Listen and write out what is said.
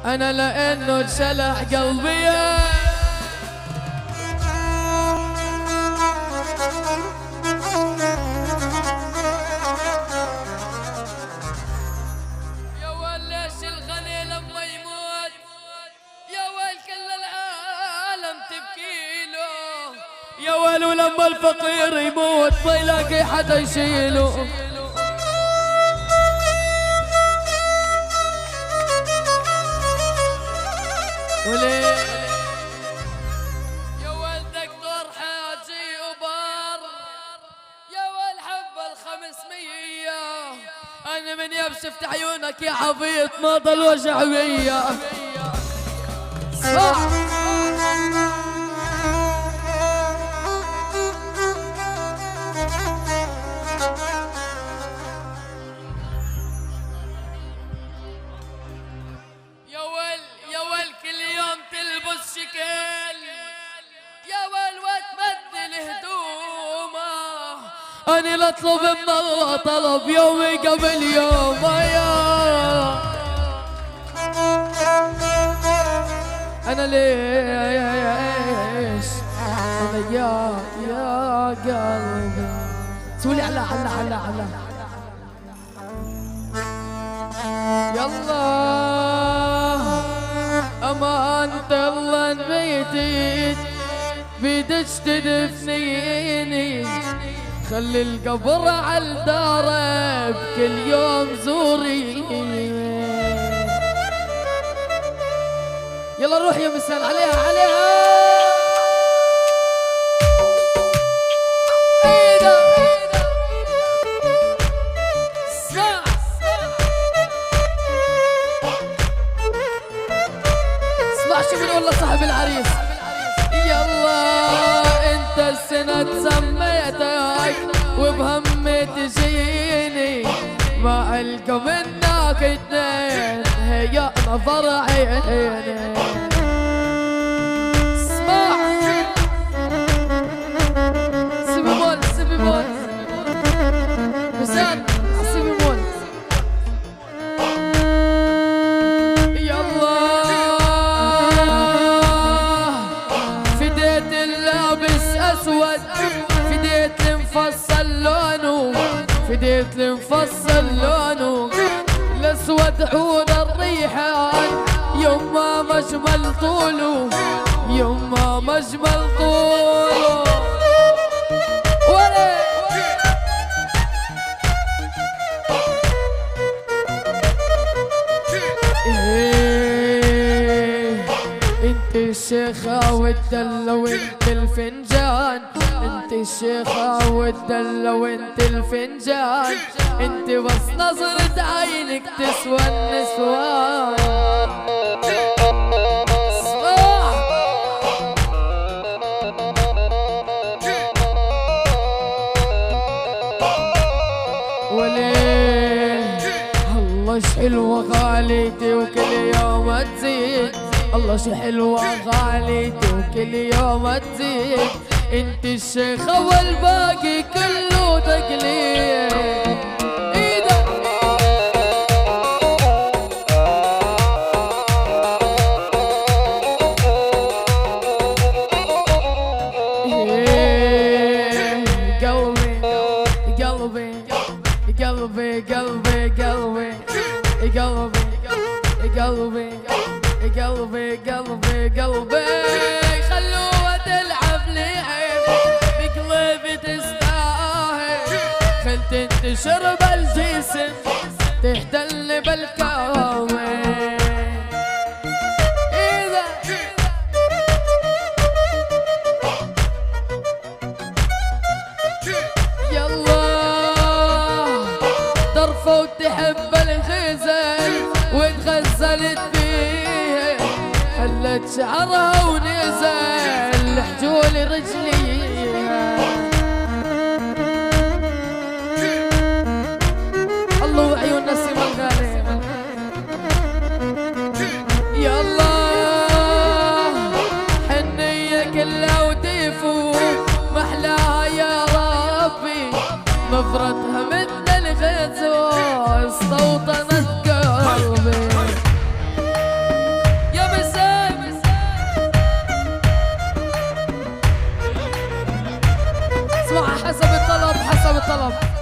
انا لانه انشلح قلبي. يا ويل ليش الغني لما يموت، يا ويل كل العالم تبكيله، يا ويل ولما الفقير يموت ما يلاقي حدا يشيله. وليه يا ويل دكتور حاجي وبار، يا ويل حب ال500، انا من يوم شفت عيونك يا عبيط ما ضل وجع بيا. يا ويل كل يوم تلبس شكل، يا ويل وتبدل هدومه، أنا لأطلب من الله طلب يومي قبل يوم. أنا ليش أنا يا قلبي سولي على يلا أمانة الله انميتت بيدك تدفنيني، خلي القبر على الدار بكل يوم زوريني. يلا روح يا مسان عليها والله صاحب العريس. يلا انت السنة سميتك وبهمي تجيني، ما القى منك اتنين هي نظر عيني. اسمع سيبي مول مسان سيبي مول. فديت المفصل لونه الاسود عود الريحان، يما مجمل طوله انت الشيخة والدلة وانت الفنجان، انت الشيخة والدلة وانت الفنجان، انت بس نظرة عينك تسوى النسوان. وليه الله حلوة غاليتي وكل يوم تزيد، الله شي حلوة غاليتي وكل يوم تزيد، انت الشيخة والباقي كله تقليد. ايدك قلبي خلوها تلعب لعب بقلبي تستاهل، خلت تشرب الجسم تحتل بالكامل. إذا يلا طرفة وتحب الغزل وتغزلت بيه، خلت شعرها ونزل حجول رجليها. الله وعيون نسيم الغالي. يلا حنية كلها وتفوق محلاها يا ربي، نظرتها مثل الغزو استوطنت قلبي. حسب الطلب حسب الطلب.